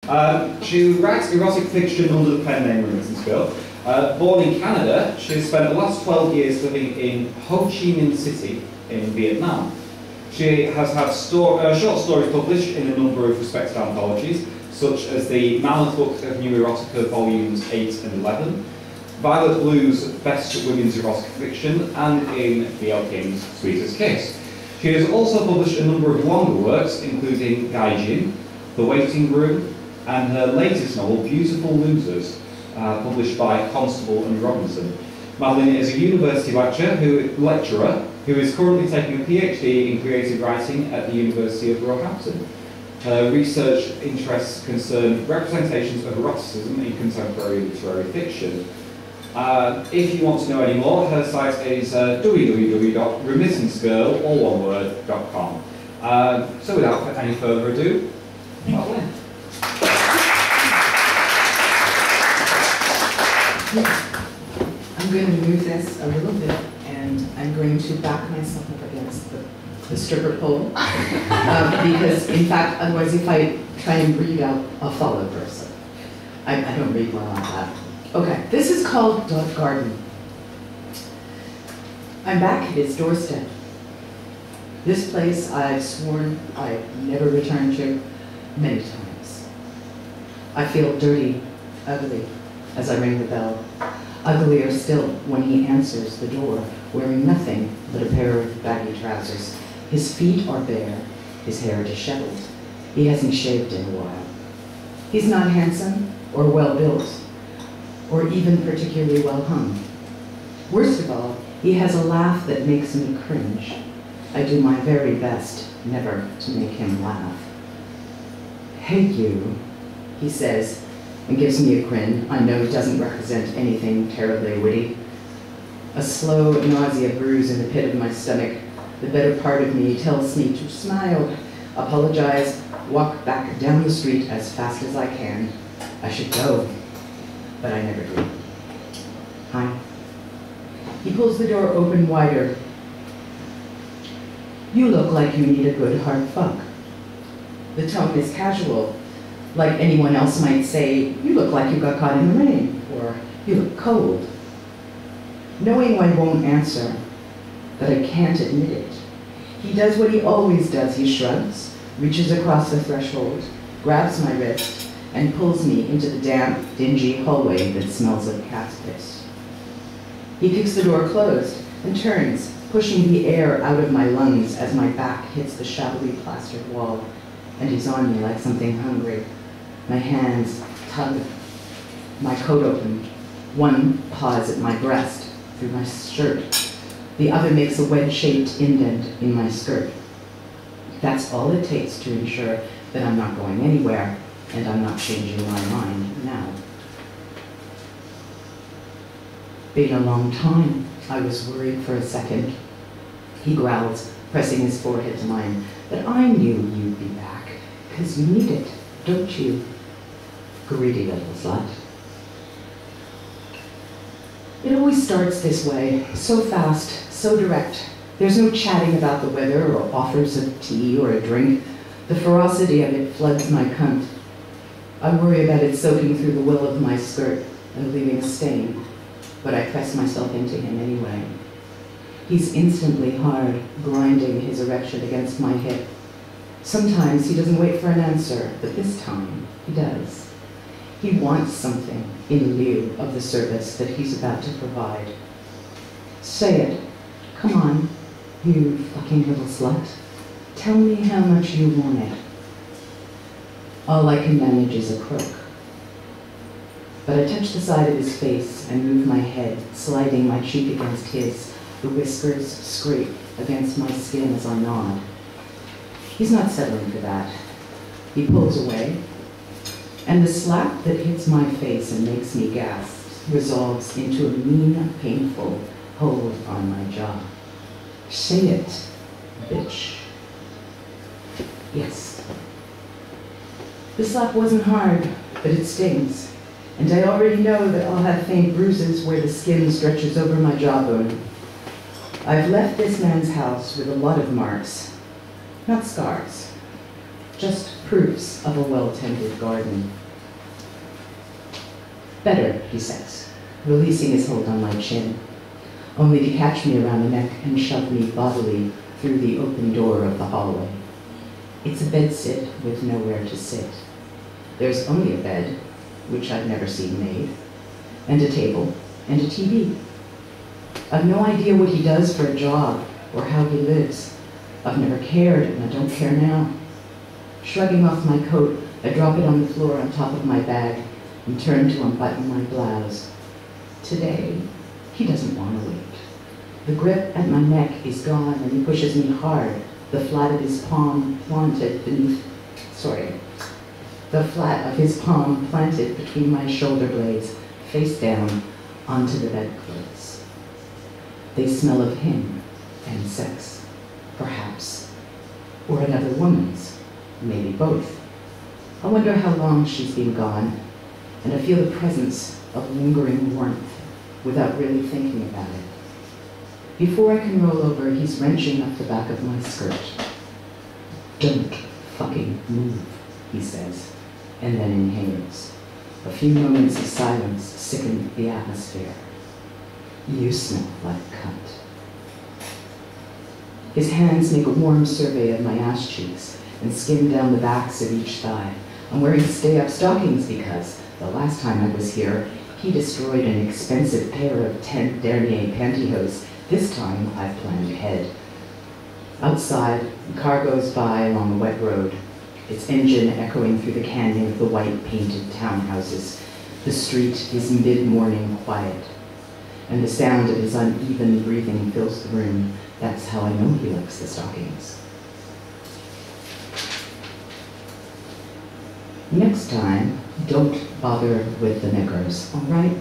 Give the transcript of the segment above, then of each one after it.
She writes erotic fiction under the pen name Remittance Girl. Born in Canada, she has spent the last 12 years living in Ho Chi Minh City in Vietnam. She has had short stories published in a number of respected anthologies, such as the Mammoth Book of New Erotica Volumes 8 and 11, Violet Blue's Best Women's Erotic Fiction, and in B.L. King's Sweetest Kiss. She has also published a number of longer works, including Gaijin, The Waiting Room, and her latest novel, Beautiful Losers, published by Constable and Robinson. Madeline is a university lecturer who is currently taking a PhD in creative writing at the University of Roehampton. Her research interests concern representations of eroticism in contemporary literary fiction. If you want to know any more, her site is www.remittanceGirl.com. So without any further ado, Madeline. I'm going to move this a little bit, and I'm going to back myself up against the stripper pole, because in fact, otherwise if I try and read out, I'll fall over, so I don't read well like that. Okay, this is called Dove Garden. I'm back at his doorstep. This place I've sworn I'd never return to many times. I feel dirty, ugly, as I ring the bell. Uglier still when he answers the door, wearing nothing but a pair of baggy trousers. His feet are bare, his hair disheveled. He hasn't shaved in a while. He's not handsome or well-built, or even particularly well-hung. Worst of all, he has a laugh that makes me cringe. I do my very best never to make him laugh. "Hey you," he says, and gives me a grin I know doesn't represent anything terribly witty. A slow nausea brews in the pit of my stomach. The better part of me tells me to smile, apologize, walk back down the street as fast as I can. I should go, but I never do. Hi. He pulls the door open wider. "You look like you need a good hard fuck." The tone is casual, like anyone else might say, "You look like you got caught in the rain," or "You look cold." Knowing I won't answer, but I can't admit it. He does what he always does. He shrugs, reaches across the threshold, grabs my wrist, and pulls me into the damp, dingy hallway that smells of cat's piss. He kicks the door closed and turns, pushing the air out of my lungs as my back hits the shabbily plastered wall, and he's on me like something hungry. My hands tug my coat open. One paws at my breast through my shirt. The other makes a wedge-shaped indent in my skirt. That's all it takes to ensure that I'm not going anywhere, and I'm not changing my mind now. Been a long time. I was worried for a second. He growls, pressing his forehead to mine. "But I knew you'd be back, 'cause you need it, don't you? Greedy little slut." It always starts this way, so fast, so direct. There's no chatting about the weather or offers of tea or a drink. The ferocity of it floods my cunt. I worry about it soaking through the will of my skirt and leaving a stain, but I press myself into him anyway. He's instantly hard, grinding his erection against my hip. Sometimes he doesn't wait for an answer, but this time he does. He wants something in lieu of the service that he's about to provide. "Say it. Come on, you fucking little slut. Tell me how much you want it." All I can manage is a croak. But I touch the side of his face and move my head, sliding my cheek against his. The whiskers scrape against my skin as I nod. He's not settling for that. He pulls away, and the slap that hits my face and makes me gasp resolves into a mean, painful hold on my jaw. "Say it, bitch." Yes. The slap wasn't hard, but it stings, and I already know that I'll have faint bruises where the skin stretches over my jawbone. I've left this man's house with a lot of marks, not scars, just proofs of a well-tended garden. Better, he says, releasing his hold on my chin, only to catch me around the neck and shove me bodily through the open door of the hallway. It's a bedsit with nowhere to sit. There's only a bed, which I've never seen made, and a table, and a TV. I've no idea what he does for a job or how he lives. I've never cared, and I don't care now. Shrugging off my coat, I drop it on the floor on top of my bag and turn to unbutton my blouse. Today, he doesn't want to wait. The grip at my neck is gone, and he pushes me hard, the flat of his palm planted between my shoulder blades, face down, onto the bedclothes. They smell of him and sex, perhaps, or another woman's, maybe both. I wonder how long she's been gone, and I feel the presence of lingering warmth without really thinking about it. Before I can roll over, he's wrenching up the back of my skirt. "Don't fucking move," he says, and then inhales. A few moments of silence sicken the atmosphere. "You smell like cunt." His hands make a warm survey of my ass cheeks and skim down the backs of each thigh. I'm wearing stay-up stockings because the last time I was here, he destroyed an expensive pair of 10 dernier pantyhose. This time, I've planned ahead. Outside, the car goes by along the wet road, its engine echoing through the canyon of the white painted townhouses. The street is mid-morning quiet, and the sound of his uneven breathing fills the room. That's how I know he likes the stockings. Next time, don't bother with the knickers, all right?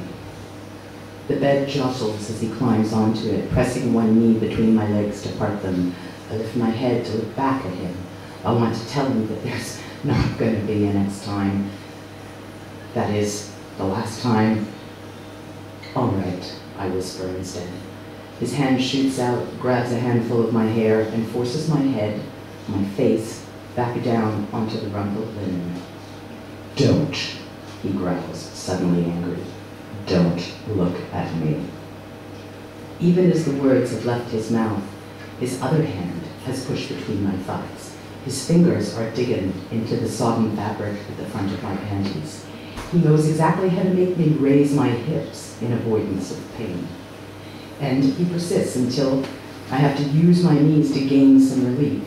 The bed jostles as he climbs onto it, pressing one knee between my legs to part them. I lift my head to look back at him. I want to tell him that there's not going to be a next time. That is, the last time. All right, I whisper instead. His hand shoots out, grabs a handful of my hair, and forces my head, my face, back down onto the rumpled linen. "Don't," he growls, suddenly angry. "Don't look at me." Even as the words have left his mouth, his other hand has pushed between my thighs. His fingers are digging into the sodden fabric at the front of my panties. He knows exactly how to make me raise my hips in avoidance of pain. And he persists until I have to use my knees to gain some relief.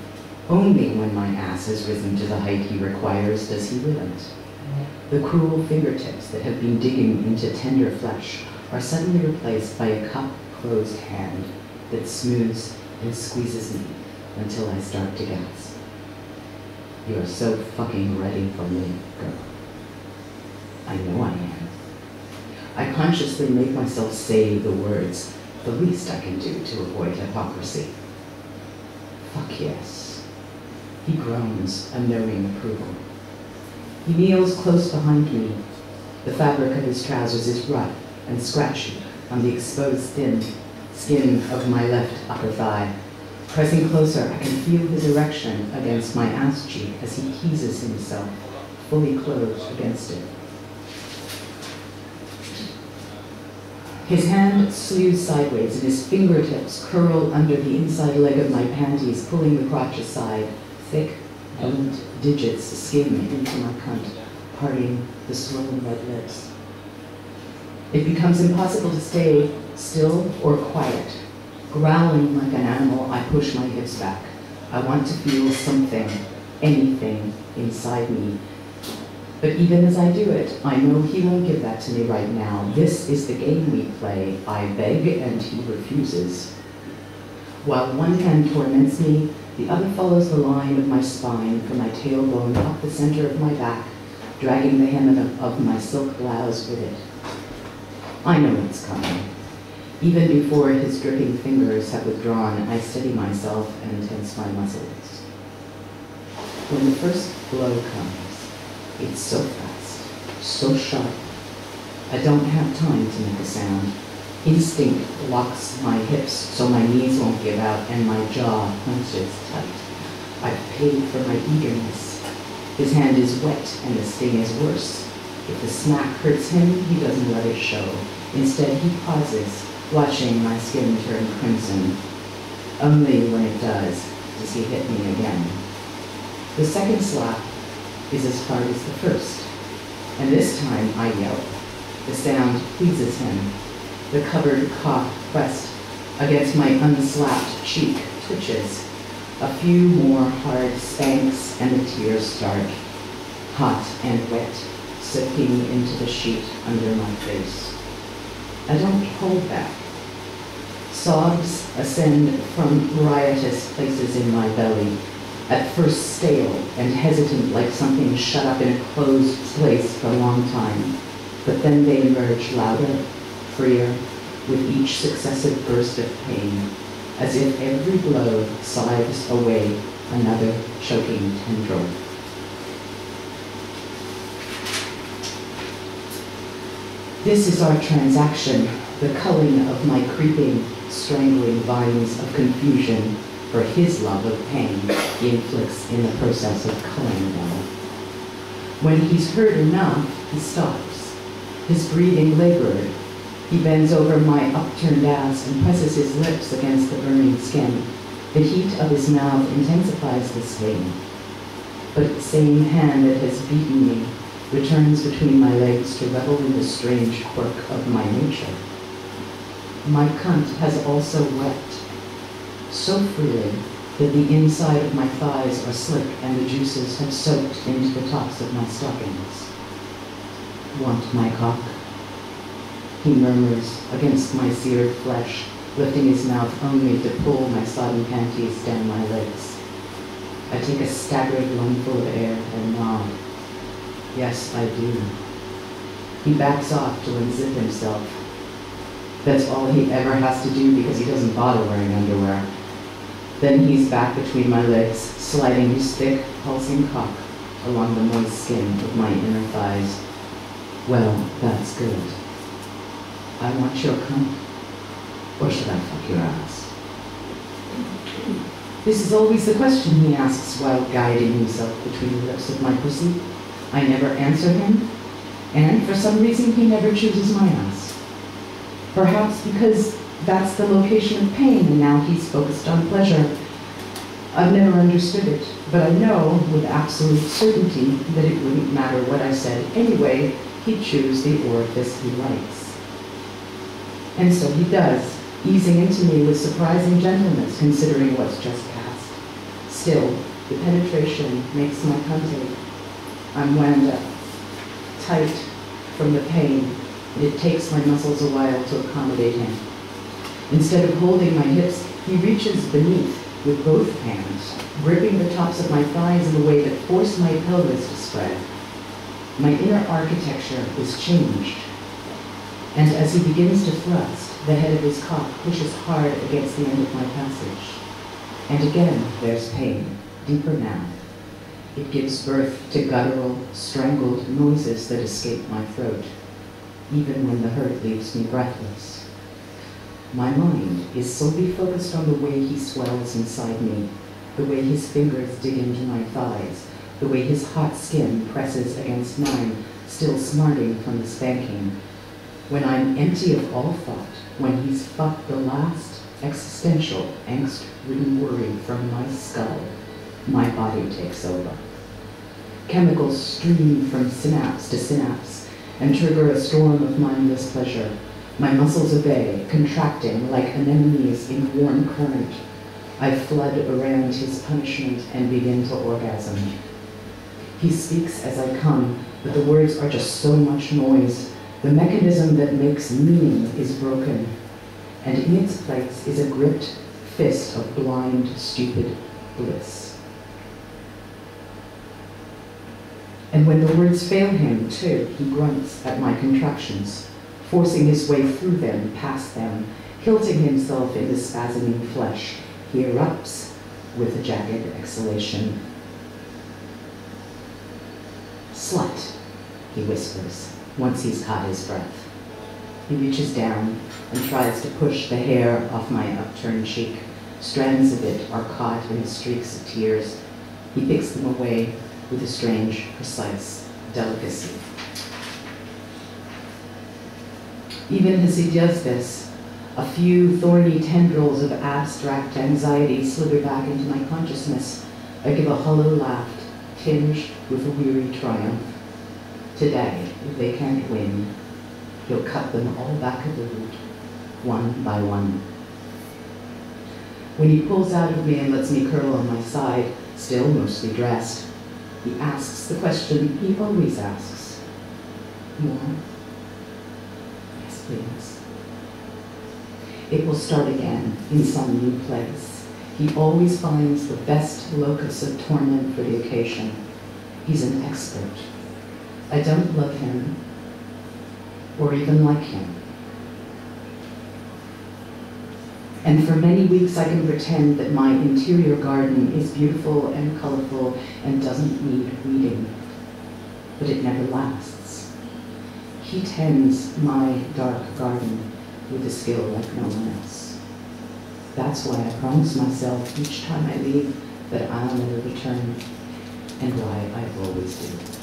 Only when my ass has risen to the height he requires does he relent. The cruel fingertips that have been digging into tender flesh are suddenly replaced by a cup-closed hand that smooths and squeezes me until I start to gasp. "You're so fucking ready for me, girl." I know I am. I consciously make myself say the words, the least I can do to avoid hypocrisy. "Fuck yes." He groans a knowing approval. He kneels close behind me. The fabric of his trousers is rough and scratchy on the exposed thin skin of my left upper thigh. Pressing closer, I can feel his erection against my ass cheek as he teases himself, fully clothed against it. His hand slews sideways and his fingertips curl under the inside leg of my panties, pulling the crotch aside. Thick, blunt digits skim into my cunt, parting the swollen red lips. It becomes impossible to stay still or quiet. Growling like an animal, I push my hips back. I want to feel something, anything inside me. But even as I do it, I know he won't give that to me right now. This is the game we play. I beg and he refuses. While one hand torments me, the other follows the line of my spine from my tailbone up the center of my back, dragging the hem of my silk blouse with it. I know it's coming. Even before his dripping fingers have withdrawn, I steady myself and tense my muscles. When the first blow comes, it's so fast, so sharp. I don't have time to make a sound. Instinct locks my hips so my knees won't give out and my jaw clenches tight. I've paid for my eagerness. His hand is wet and the sting is worse. If the smack hurts him, he doesn't let it show. Instead, he pauses, watching my skin turn crimson. Only when it does he hit me again. The second slap is as hard as the first, and this time I yelp. The sound pleases him. The covered cock pressed against my unslapped cheek twitches. A few more hard spanks and the tears start, hot and wet, soaking into the sheet under my face. I don't hold back. Sobs ascend from riotous places in my belly, at first stale and hesitant like something shut up in a closed place for a long time, but then they emerge louder, freer, with each successive burst of pain, as if every blow slides away another choking tendril. This is our transaction, the culling of my creeping, strangling vines of confusion for his love of pain he inflicts in the process of culling them. When he's heard enough, he stops, his breathing labored. He bends over my upturned ass and presses his lips against the burning skin. The heat of his mouth intensifies the sting. But the same hand that has beaten me returns between my legs to revel in the strange quirk of my nature. My cunt has also wept, so freely that the inside of my thighs are slick and the juices have soaked into the tops of my stockings. Want my cock? He murmurs against my seared flesh, lifting his mouth only to pull my sodden panties down my legs. I take a staggered lungful of air and nod. Yes, I do. He backs off to unzip himself. That's all he ever has to do because he doesn't bother wearing underwear. Then he's back between my legs, sliding his thick, pulsing cock along the moist skin of my inner thighs. Well, that's good. I want your cunt, or should I fuck your ass? This is always the question he asks while guiding himself between the lips of my pussy. I never answer him, and for some reason he never chooses my ass. Perhaps because that's the location of pain and now he's focused on pleasure. I've never understood it, but I know with absolute certainty that it wouldn't matter what I said anyway, he'd choose the orifice he likes. And so he does, easing into me with surprising gentleness considering what's just passed. Still, the penetration makes my cunt ache. I'm wound up, tight from the pain, and it takes my muscles a while to accommodate him. Instead of holding my hips, he reaches beneath with both hands, gripping the tops of my thighs in a way that forced my pelvis to spread. My inner architecture is changed, and as he begins to thrust, the head of his cock pushes hard against the end of my passage. And again, there's pain, deeper now. It gives birth to guttural, strangled noises that escape my throat, even when the hurt leaves me breathless. My mind is solely focused on the way he swells inside me, the way his fingers dig into my thighs, the way his hot skin presses against mine, still smarting from the spanking. When I'm empty of all thought, when he's fucked the last existential, angst-ridden worry from my skull, my body takes over. Chemicals stream from synapse to synapse and trigger a storm of mindless pleasure. My muscles obey, contracting like anemones in warm current. I flood around his punishment and begin to orgasm. He speaks as I come, but the words are just so much noise. The mechanism that makes meaning is broken, and in its place is a gripped fist of blind, stupid bliss. And when the words fail him, too, he grunts at my contractions, forcing his way through them, past them, hilting himself into spasming flesh. He erupts with a jagged exhalation. Slut, he whispers, once he's caught his breath. He reaches down and tries to push the hair off my upturned cheek. Strands of it are caught in streaks of tears. He picks them away, with a strange, precise delicacy. Even as he does this, a few thorny tendrils of abstract anxiety slither back into my consciousness. I give a hollow laugh, tinged with a weary triumph. Today, if they can't win, he'll cut them all back at the root, one by one. When he pulls out of me and lets me curl on my side, still mostly dressed, he asks the question he always asks. More? Yes, please. It will start again in some new place. He always finds the best locus of torment for the occasion. He's an expert. I don't love him, or even like him. And for many weeks I can pretend that my interior garden is beautiful and colorful and doesn't need weeding. But it never lasts. He tends my dark garden with a skill like no one else. That's why I promise myself each time I leave that I'll never return, and why I always do.